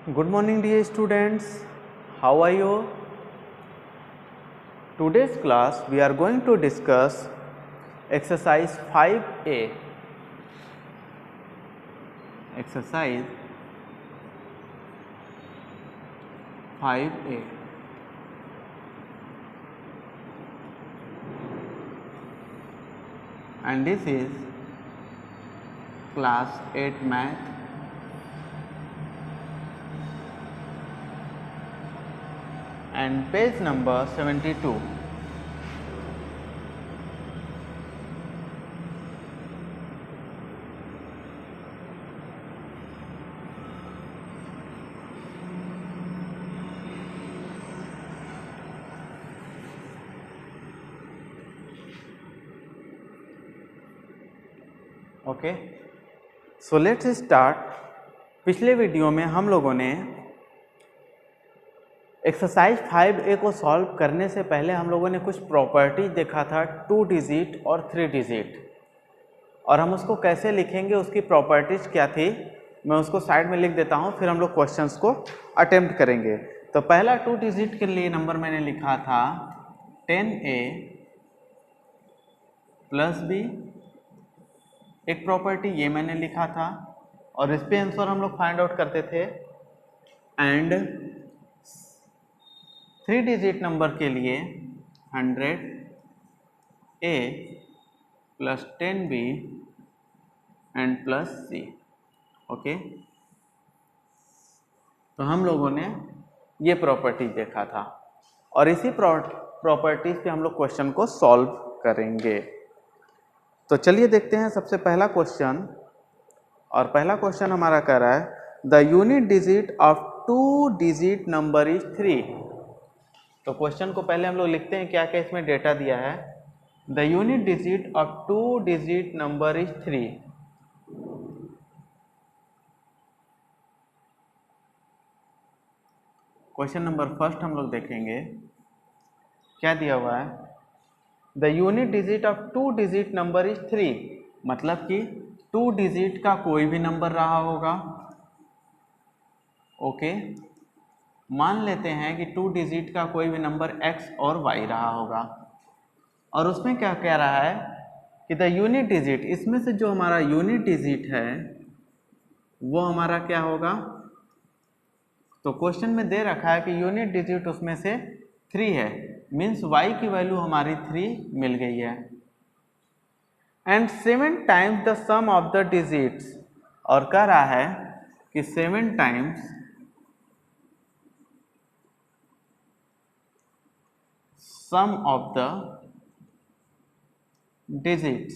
Good morning dear students, how are you? Today's class we are going to discuss exercise 5A. Exercise 5A. And this is class 8 math. And page number 72. Okay, so let's start. पिछले video में हम लोगों ने exercise 5A को solve करने से पहले हम लोगों ने कुछ प्रॉपर्टीज देखा था, 2 डिजिट और 3 डिजिट, और हम उसको कैसे लिखेंगे, उसकी प्रॉपर्टीज क्या थी, मैं उसको साइड में लिख देता हूँ, फिर हम लोग क्वेश्चंस को अटेम्प्ट करेंगे। तो पहला 2 डिजिट के लिए नंबर मैंने लिखा था 10A प्लस बी, एक प्रॉपर्टी ये मैंने लिखा था, और इस पे आंसर हम लोग फाइंड आउट करते थे। एंड 3 डिजिट नंबर के लिए 100A plus 10B and plus C। Okay, तो हम लोगों ने ये प्रॉपर्टी देखा था, और इसी प्रॉपर्टीज पे हम लोग क्वेश्चन को सॉल्व करेंगे। तो चलिए देखते हैं सबसे पहला क्वेश्चन, और पहला क्वेश्चन हमारा कह रहा है the unit digit of 2 digit number is 3। तो क्वेश्चन को पहले हम लोग लिखते हैं क्या क्या इसमें डेटा दिया है। The unit digit of 2 digit number is 3। Question number first हम लोग देखेंगे क्या दिया हुआ है। The unit digit of 2 digit number is 3, मतलब कि 2 डिजिट का कोई भी नंबर रहा होगा। ओके, मान लेते हैं कि 2 डिजिट का कोई भी नंबर x और y रहा होगा, और उसमें क्या कह रहा है कि द यूनिट डिजिट, इसमें से जो हमारा यूनिट डिजिट है वो हमारा क्या होगा। तो क्वेश्चन में दे रखा है कि यूनिट डिजिट उसमें से 3 है, मीन्स y की वैल्यू हमारी 3 मिल गई है। And 7 times the sum of the digits, और कह रहा है कि 7 times sum of the digits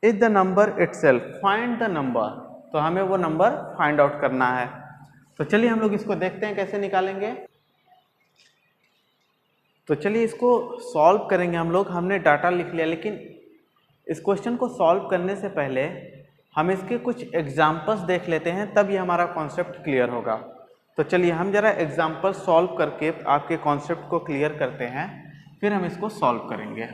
is the number itself, find the number. तो हमें वो नंबर फाइंड आउट करना है। तो चलिए हम लोग इसको देखते हैं कैसे निकालेंगे। तो चलिए इसको सॉल्व करेंगे हम लोग। हमने डाटा लिख लिया, लेकिन इस क्वेश्चन को सॉल्व करने से पहले हम इसके कुछ एग्जाम्पल्स देख लेते हैं, तब ये हमारा कॉन्सेप्ट क्लियर होगा। तो चलिए हम जरा एग्जाम्पल सॉल्व करके आपके कॉन्सेप्ट को क्लियर करते हैं, फिर हम इसको सॉल्व करेंगे।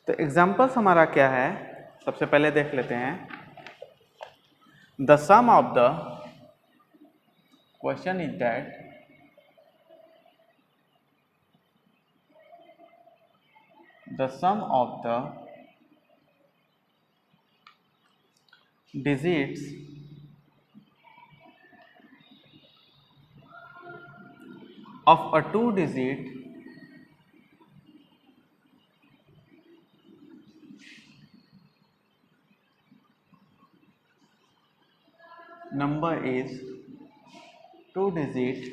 तो एग्जाम्पल्स हमारा क्या है, सबसे पहले देख लेते हैं। The sum of the question is that the sum of the digits of a 2 digit number is 2 digit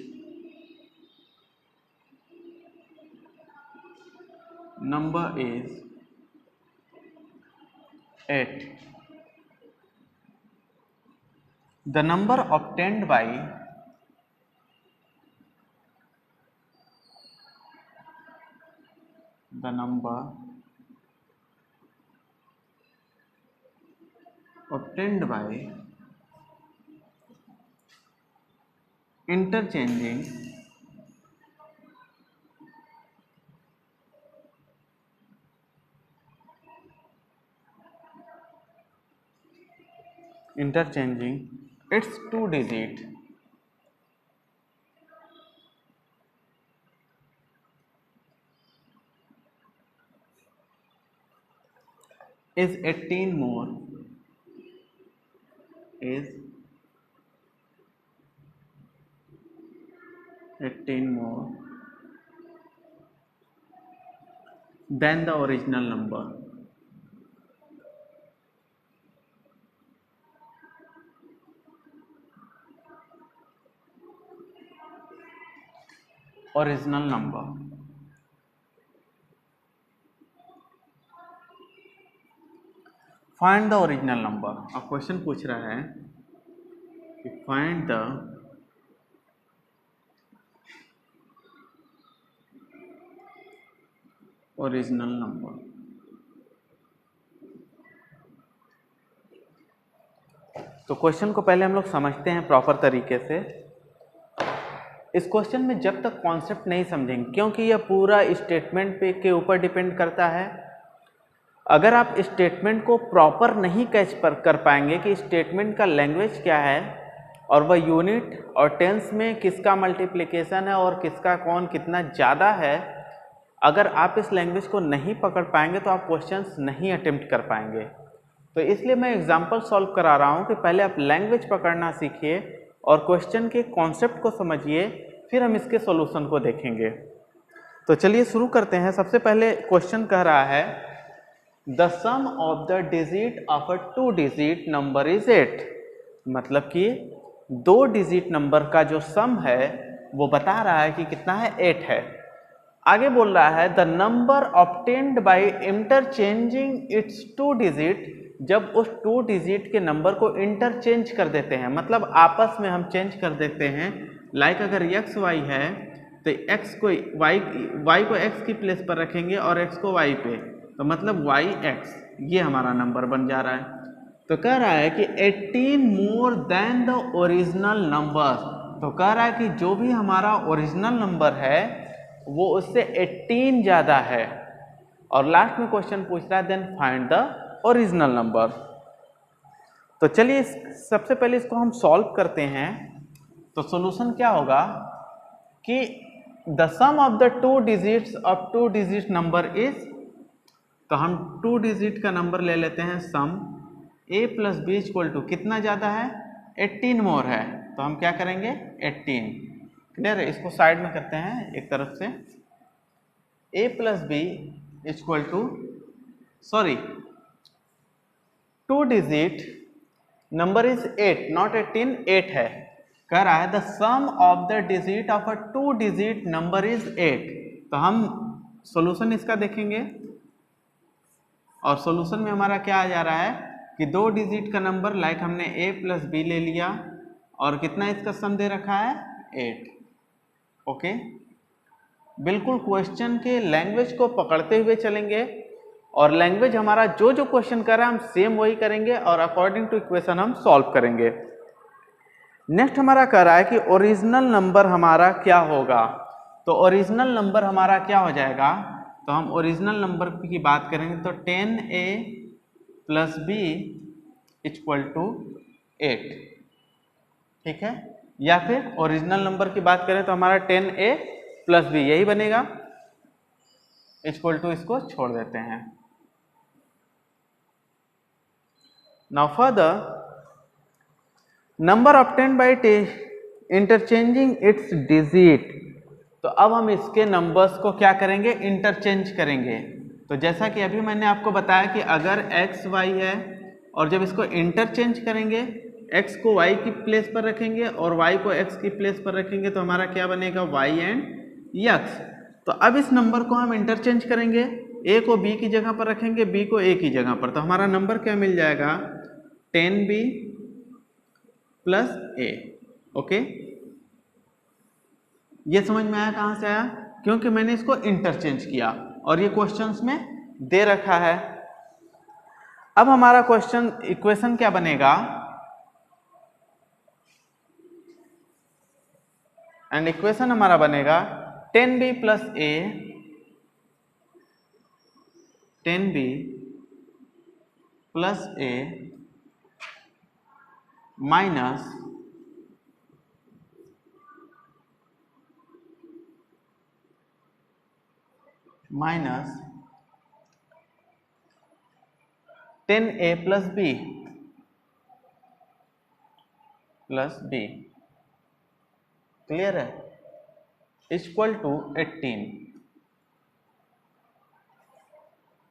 number is 8. The number obtained by the number obtained by interchanging its two digit is 18 more is 18 more than the original number. Original number. Find the original number. अब question पूछ रहा है कि find the original number. तो question को पहले हम लोग समझते हैं प्रॉपर तरीके से। इस क्वेश्चन में जब तक कॉन्सेप्ट नहीं समझेंगे, क्योंकि यह पूरा स्टेटमेंट पे के ऊपर डिपेंड करता है। अगर आप स्टेटमेंट को प्रॉपर नहीं कैच कर पाएंगे कि स्टेटमेंट का लैंग्वेज क्या है और वह यूनिट और टेंस में किसका मल्टीप्लिकेशन है और किसका कौन कितना ज़्यादा है, अगर आप इस लैंग्वेज को नहीं पकड़ पाएंगे तो आप क्वेश्चंस नहीं अटेम्प्ट कर पाएंगे। तो इसलिए मैं एग्जांपल सॉल्व करा रहा हूँ कि पहले आप लैंग्वेज पकड़ना सीखिए और क्वेश्चन के कॉन्सेप्ट को समझिए, फिर हम इसके सॉल्यूशन को देखेंगे। तो चलिए शुरू करते हैं। सबसे पहले क्वेश्चन कह रहा है the sum of the digit of a 2 digit number is 8। मतलब कि 2 डिजिट नंबर का जो सम है वो बता रहा है कि कितना है, 8 है। आगे बोल रहा है the number obtained by interchanging it's 2 digit. जब उस 2 डिजिट के नंबर को इंटरचेंज कर देते हैं, मतलब आपस में हम चेंज कर देते हैं। लाइक अगर x y है तो x को y को x की प्लेस पर रखेंगे और x को y पे, तो मतलब yx, ये हमारा नंबर बन जा रहा है। तो कह रहा है कि 18 more than the original number. तो कह रहा है कि जो भी हमारा ओरिजिनल नंबर है वो उससे 18 ज़्यादा है। और लास्ट में क्वेश्चन पूछ रहा है then find the original number. तो चलिए सबसे पहले इसको हम सॉल्व करते हैं। तो सॉल्यूशन क्या होगा कि the sum of the 2 digits of 2 digit number is, तो हम 2 डिजिट का नंबर ले लेते हैं sum, a plus b equal to कितना ज़्यादा है, 18 मोर है। तो हम क्या करेंगे, 18। क्लियर है? इसको साइड में करते हैं एक तरफ से। a plus b equal to, sorry 2 digit number is 8 not 18, 8 है। कह रहा है the sum of the digit of a 2 digit number is 8। तो हम सॉल्यूशन इसका देखेंगे और सॉल्यूशन में हमारा क्या आ जा रहा है कि 2 डिजिट का नंबर, लाइक हमने a प्लस बी ले लिया और कितना इसका सम दे रखा है, 8। ओके, बिल्कुल क्वेश्चन के लैंग्वेज को पकड़ते हुए चलेंगे और लैंग्वेज हमारा जो जो क्वेश्चन कर रहा है हम सेम वही करेंगे और अकॉर्डिंग टू इक्वेशन हम सॉल्व करेंगे। नेक्स्ट हमारा कह रहा है कि ओरिजिनल नंबर हमारा क्या होगा। तो ओरिजिनल नंबर हमारा क्या हो जाएगा, तो हम ओरिजिनल नंबर की बात करेंगे तो 10a plus b equal to 8। ठीक है, या फिर ओरिजिनल नंबर की बात करें तो हमारा 10a प्लस बी यही बनेगा, इक्वल टू इसको छोड़ देते हैं। Now further number obtained by interchanging it's digit. तो अब हम इसके नंबर्स को क्या करेंगे, इंटरचेंज करेंगे। तो जैसा कि अभी मैंने आपको बताया कि अगर x y है और जब इसको इंटरचेंज करेंगे, x को y की प्लेस पर रखेंगे और y को x की प्लेस पर रखेंगे, तो हमारा क्या बनेगा, y एंड x। तो अब इस नंबर को हम इंटरचेंज करेंगे, a को b की जगह पर रखेंगे, b को a की जगह पर, तो हमारा नंबर क्या मिल जाएगा, 10b प्लस a। ओके, ये समझ में आया कहाँ से आया, क्योंकि मैंने इसको इंटरचेंज किया और ये क्वेश्चंस में दे रखा है। अब हमारा क्वेश्चन इक्वेशन क्या बनेगा, एंड इक्वेशन हमारा बनेगा 10b plus a 10b plus a minus minus 10a plus b clear है, इक्वल टू 18।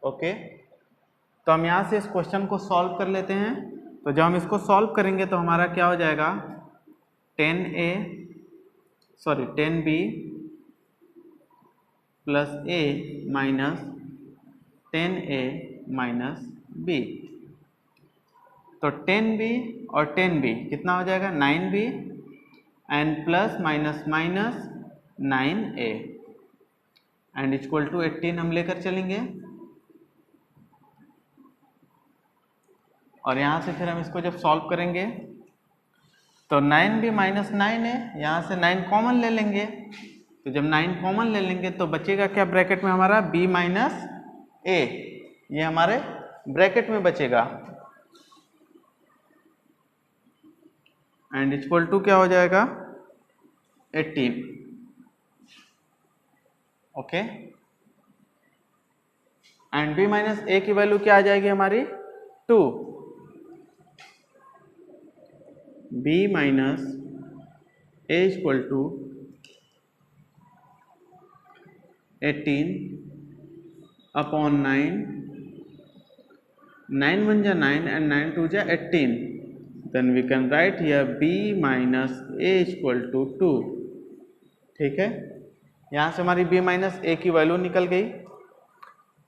ओके, तो हम यहाँ से इस क्वेश्चन को सॉल्व कर लेते हैं। तो जब हम इसको सॉल्व करेंगे तो हमारा क्या हो जाएगा 10b plus a minus 10a minus b. तो 10b और 10b कितना हो जाएगा 9b and plus minus minus 9a and equal to 18 हम लेकर चलेंगे। और यहाँ से फिर हम इसको जब सॉल्व करेंगे तो 9b माइनस 9a, यहाँ से 9 कॉमन ले लेंगे। तो जब 9 कॉमन ले लेंगे तो बचेगा क्या ब्रैकेट में हमारा b माइनस a, ये हमारे ब्रैकेट में बचेगा एंड इक्वल टू क्या हो जाएगा 18। Okay, and b minus a की वैल्यू क्या आ जाएगी हमारी 2। b minus a equal to 18 upon 9, 9 1 जा 9 and 9 2 जा 18, then we can write here b minus a equal to 2। ठीक है, यहाँ से हमारी b माइनस a की वैल्यू निकल गई।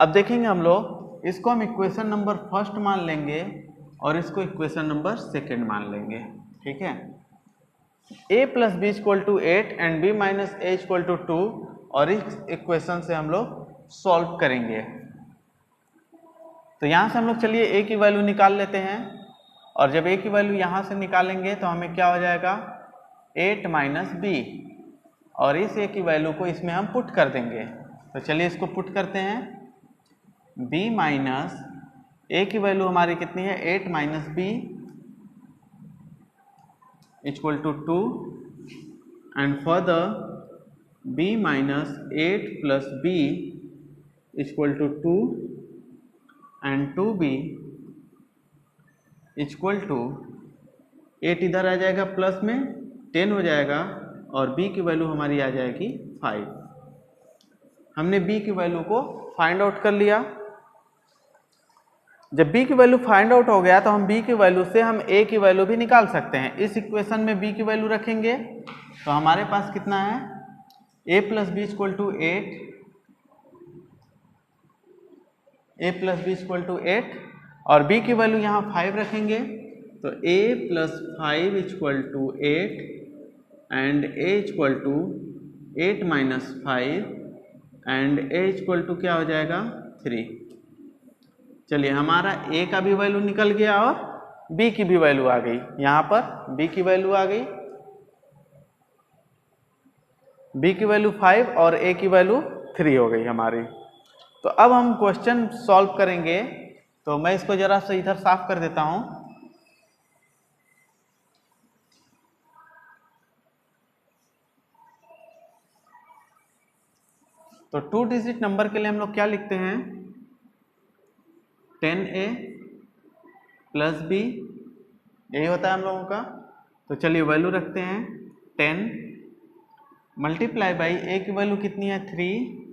अब देखेंगे हम लोग इसको हम इक्वेशन नंबर फर्स्ट मान लेंगे और इसको इक्वेशन नंबर सेकेंड मान लेंगे। ठीक है, a plus b equal to 8 and b minus a equal to 2, और इस इक्वेशन से हम लोग सॉल्व करेंगे। तो यहाँ से हम लोग चलिए a की वैल्यू निकाल लेते हैं, और जब a की वैल्यू यहाँ से निकालेंगे तो हमें क्या हो जाएगा 8 माइनस b, और इस a की वैल्यू को इसमें हम पुट कर देंगे। तो चलिए इसको पुट करते हैं। b माइनस a की वैल्यू हमारी कितनी है 8 minus b equal to 2 and further b minus 8 plus b equal to 2 and 2b equal to 8 इधर आ जाएगा प्लस में 10 हो जाएगा, और b की वैल्यू हमारी आ जाएगी 5। हमने b की वैल्यू को फाइंड आउट कर लिया। जब b की वैल्यू फाइंड आउट हो गया तो हम b की वैल्यू से हम a की वैल्यू भी निकाल सकते हैं। इस इक्वेशन में b की वैल्यू रखेंगे तो हमारे पास कितना है a plus b equal to 8, a plus b equal to 8, और b की वैल्यू यहाँ 5 रखेंगे तो a plus 5 equal to 8 and a equal to 8 minus 5 and a equal to क्या हो जाएगा 3। चलिए हमारा a का भी वैल्यू निकल गया और b की भी वैल्यू आ गई। यहाँ पर b की वैल्यू आ गई, b की वैल्यू 5 और a की वैल्यू 3 हो गई हमारी। तो अब हम क्वेश्चन सॉल्व करेंगे। तो मैं इसको जरा सा इधर साफ कर देता हूं। तो 2 डिजिट नंबर के लिए हम लोग क्या लिखते हैं 10a प्लस b, यही होता है हम लोगों का। तो चलिए वैल्यू रखते हैं 10 मल्टीप्लाई बाई a की वैल्यू कितनी है 3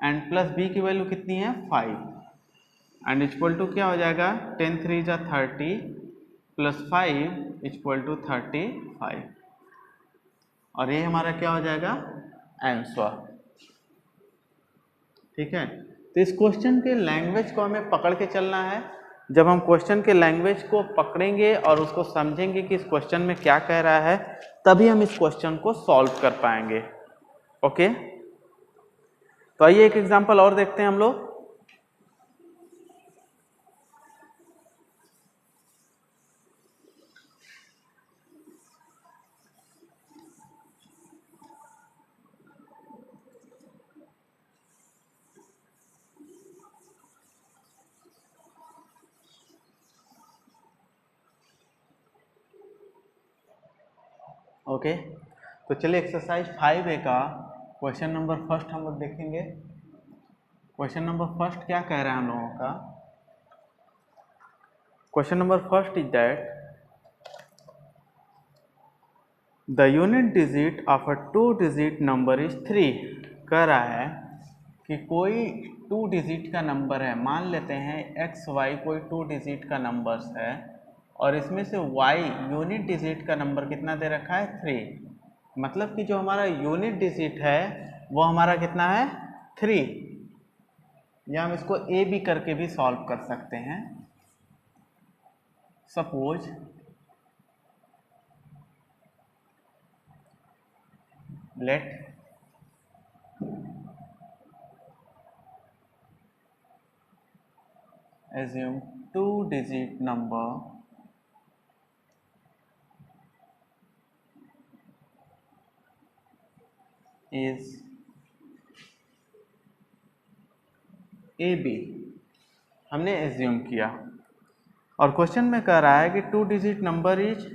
एंड प्लस b की वैल्यू कितनी है 5 एंड इक्वल टू क्या हो जाएगा 10 3 जा 30 प्लस 5 इक्वल टू 35, और ये हमारा क्या हो जाएगा आंसर। ठीक है, तो इस क्वेश्चन के लैंग्वेज को हमें पकड़ के चलना है। जब हम क्वेश्चन के लैंग्वेज को पकड़ेंगे और उसको समझेंगे कि इस क्वेश्चन में क्या कह रहा है, तभी हम इस क्वेश्चन को सॉल्व कर पाएंगे। ओके, तो आइए एक एग्जांपल और देखते हैं हम लोग। ओके, तो चलिए एक्सरसाइज 5A का क्वेश्चन नंबर फर्स्ट हम लोग देखेंगे। क्वेश्चन नंबर फर्स्ट क्या कह रहा है हम लोगों का? Question number first is that the unit digit of a 2 digit number is 3। कह रहा है कि कोई 2 डिजिट का नंबर है, मान लेते हैं एक्स वाई कोई 2 डिजिट का नंबर्स है और इसमें से y यूनिट डिजिट का नंबर कितना दे रखा है 3। मतलब कि जो हमारा यूनिट डिजिट है वो हमारा कितना है 3, या हम इसको ए बी करके भी सॉल्व कर सकते हैं। Suppose let assume 2 digit number is a b, हमने एज्यूम किया और क्वेश्चन में कह रहा है कि 2 digit number is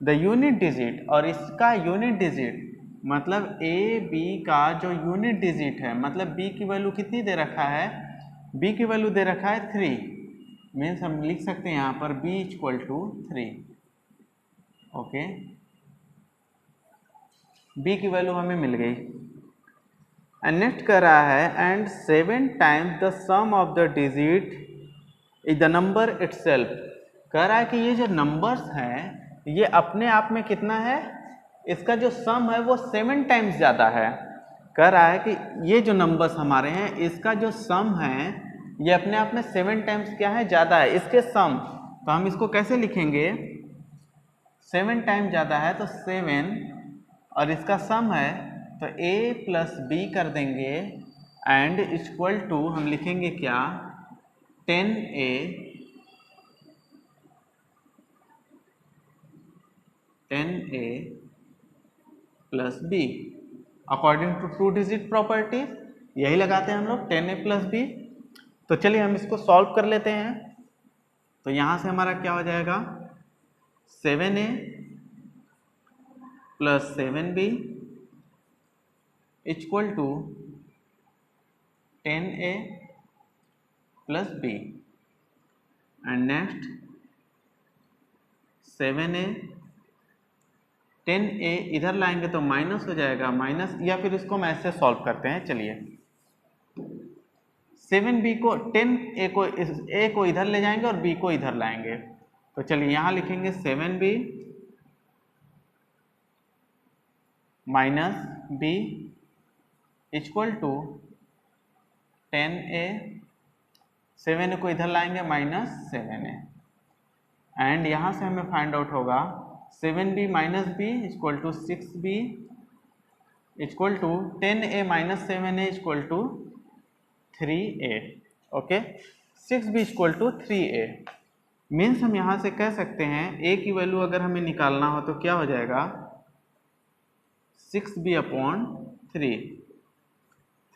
the unit digit, और इसका यूनिट डिजिट मतलब ए बी का जो यूनिट डिजिट है, मतलब बी की वैल्यू कितनी दे रखा है, बी की वैल्यू दे रखा है 3। मीन्स हम लिख सकते हैं यहाँ पर b equal to 3। Okay, b की वैल्यू हमें मिल गई। एंड नेक्स्ट कर रहा है and 7 times the sum of the digit is the number itself. कह रहा है कि ये जो नंबर्स हैं ये अपने आप में कितना है, इसका जो सम है वो 7 टाइम्स ज़्यादा है। कह रहा है कि ये जो नंबर्स हमारे हैं इसका जो सम है ये अपने आप में 7 टाइम्स क्या है, ज़्यादा है इसके सम। तो हम इसको कैसे लिखेंगे, 7 टाइम्स ज़्यादा है तो 7 और इसका सम है तो a प्लस बी कर देंगे एंड इक्वल टू हम लिखेंगे क्या 10a plus b according to 2 digit properties, यही लगाते हैं हम लोग 10a प्लस बी। तो चलिए हम इसको सॉल्व कर लेते हैं। तो यहाँ से हमारा क्या हो जाएगा 7a plus 7b equal to 10a plus b and next 7a 10a इधर लाएंगे तो माइनस हो जाएगा माइनस, या फिर इसको हम ऐसे सॉल्व करते हैं। चलिए 7b को 10a को a को इधर ले जाएंगे और b को इधर लाएंगे। तो चलिए यहाँ लिखेंगे 7b minus b equal to 10a, 7a को इधर लाएंगे माइनस 7a एंड यहाँ से हमें फाइंड आउट होगा 7b minus b equal to 6b equal to 10a minus 7a equal to 3a। Okay, 6b equal to 3a। Means हम यहाँ से कह सकते हैं a की वैल्यू अगर हमें निकालना हो तो क्या हो जाएगा 6b अपॉन 3,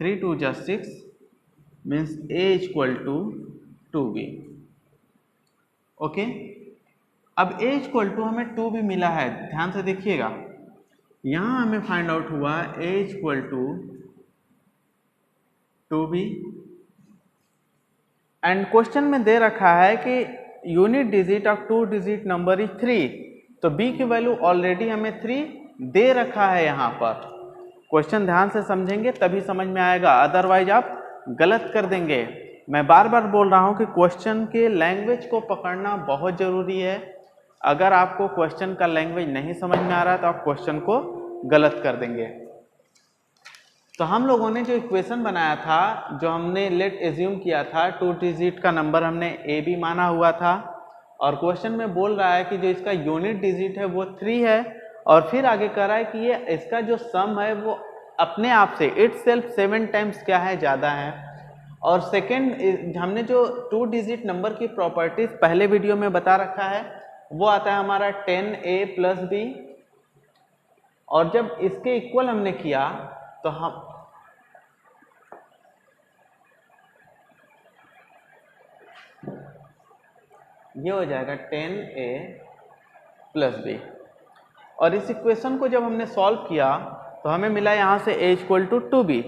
3 2 जा 6 means a equal to 2b। Okay, अब a इक्वल टू हमें 2 भी मिला है, ध्यान से देखिएगा यहाँ हमें फाइंड आउट हुआ a equal to 2b and question में दे रखा है कि unit digit of 2 digit number is 3। तो b की वैल्यू ऑलरेडी हमें 3 दे रखा है। यहाँ पर क्वेश्चन ध्यान से समझेंगे तभी समझ में आएगा, अदरवाइज आप गलत कर देंगे। मैं बार बार बोल रहा हूँ कि क्वेश्चन के लैंग्वेज को पकड़ना बहुत ज़रूरी है। अगर आपको क्वेश्चन का लैंग्वेज नहीं समझ में आ रहा है तो आप क्वेश्चन को गलत कर देंगे। तो हम लोगों ने जो इक्वेशन बनाया था, जो हमने लेट एज्यूम किया था 2 डिजिट का नंबर हमने ए बी माना हुआ था और क्वेश्चन में बोल रहा है कि जो इसका यूनिट डिजिट है वो 3 है और फिर आगे कह रहा है कि ये इसका जो सम है वो अपने आप से इटसेल्फ 7 टाइम्स क्या है, ज़्यादा है। और सेकेंड हमने जो 2 डिजिट नंबर की प्रॉपर्टीज पहले वीडियो में बता रखा है वो आता है हमारा 10a प्लस बी, और जब इसके इक्वल हमने किया तो हम ये हो जाएगा 10a प्लस बी। और इस इक्वेशन को जब हमने सॉल्व किया तो हमें मिला यहाँ से a equal to 2b,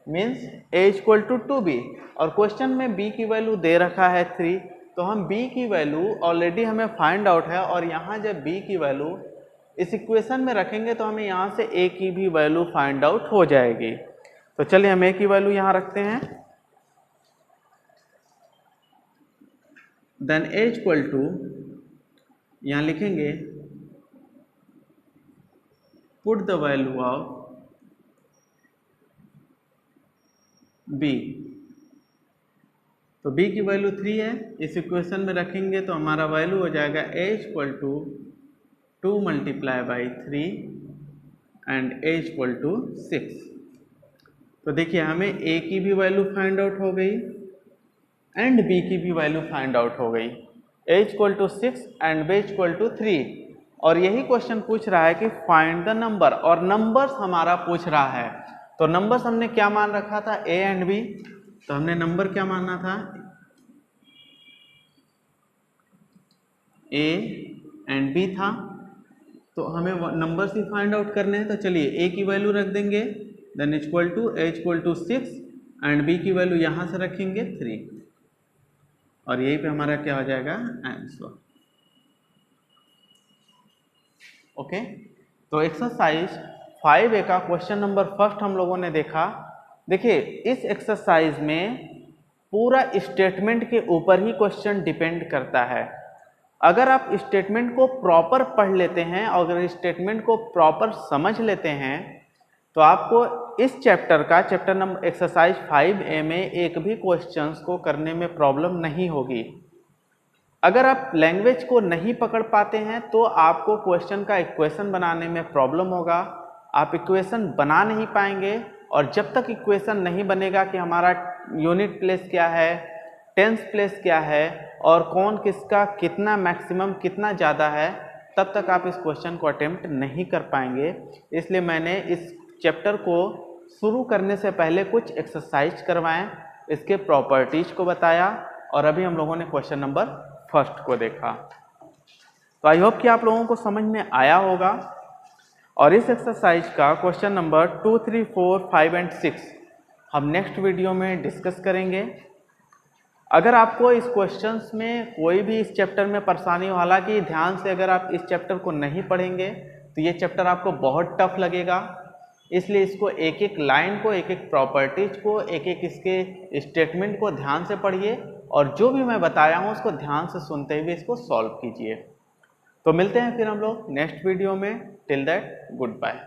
means a equal to 2b, और क्वेश्चन में b की वैल्यू दे रखा है 3, तो हम b की वैल्यू ऑलरेडी हमें फाइंड आउट है, और यहाँ जब b की वैल्यू इस इक्वेशन में रखेंगे तो हमें यहाँ से a की भी वैल्यू फाइंड आउट हो जाएगी। तो चलिए हम a की वैल्यू यहाँ रखते हैं। देन a इक्वल टू, यहाँ लिखेंगे put the value of b, तो b की वैल्यू 3 है, इस इक्वेशन में रखेंगे तो हमारा वैल्यू हो जाएगा a equal to 2 multiply by 3 and a equal to 6। तो देखिए हमें a की भी वैल्यू फाइंड आउट हो गई एंड b की भी वैल्यू फाइंड आउट हो गई, a equal to 6 and b equal to 3। और यही क्वेश्चन पूछ रहा है कि फाइंड द नंबर, और नंबर्स हमारा पूछ रहा है। तो नंबर्स हमने क्या मान रखा था, a एंड b, तो हमने नंबर क्या मानना था, a एंड b था, तो हमें नंबर्स ही फाइंड आउट करने हैं। तो चलिए a की वैल्यू रख देंगे, then equal to a equal to 6 and b की वैल्यू यहाँ से रखेंगे 3, और यही पे हमारा क्या हो जाएगा, आंसर। ओके, तो एक्सरसाइज 5A का क्वेश्चन नंबर फर्स्ट हम लोगों ने देखा। देखिए इस एक्सरसाइज में पूरा स्टेटमेंट के ऊपर ही क्वेश्चन डिपेंड करता है। अगर आप स्टेटमेंट को प्रॉपर पढ़ लेते हैं, अगर स्टेटमेंट को प्रॉपर समझ लेते हैं, तो आपको इस चैप्टर का चैप्टर नंबर एक्सरसाइज 5A में एक भी क्वेश्चंस को करने में प्रॉब्लम नहीं होगी। अगर आप लैंग्वेज को नहीं पकड़ पाते हैं तो आपको क्वेश्चन का इक्वेशन बनाने में प्रॉब्लम होगा, आप इक्वेशन बना नहीं पाएंगे, और जब तक इक्वेशन नहीं बनेगा कि हमारा यूनिट प्लेस क्या है, टेंस प्लेस क्या है, और कौन किसका कितना मैक्सिमम कितना ज़्यादा है, तब तक आप इस क्वेश्चन को अटेम्प्ट नहीं कर पाएंगे। इसलिए मैंने इस चैप्टर को शुरू करने से पहले कुछ एक्सरसाइज करवाएं, इसके प्रॉपर्टीज को बताया, और अभी हम लोगों ने क्वेश्चन नंबर फर्स्ट को देखा। तो आई होप कि आप लोगों को समझ में आया होगा। और इस एक्सरसाइज का क्वेश्चन नंबर 2, 3, 4, 5 एंड 6 हम नेक्स्ट वीडियो में डिस्कस करेंगे। अगर आपको इस क्वेश्चंस में कोई भी इस चैप्टर में परेशानी हो, हालांकि ध्यान से अगर आप इस चैप्टर को नहीं पढ़ेंगे तो ये चैप्टर आपको बहुत टफ लगेगा, इसलिए इसको एक एक लाइन को, एक एक प्रॉपर्टीज को, एक एक इसके स्टेटमेंट को ध्यान से पढ़िए, और जो भी मैं बताया हूँ उसको ध्यान से सुनते हुए इसको सॉल्व कीजिए। तो मिलते हैं फिर हम लोग नेक्स्ट वीडियो में। Till that good bye.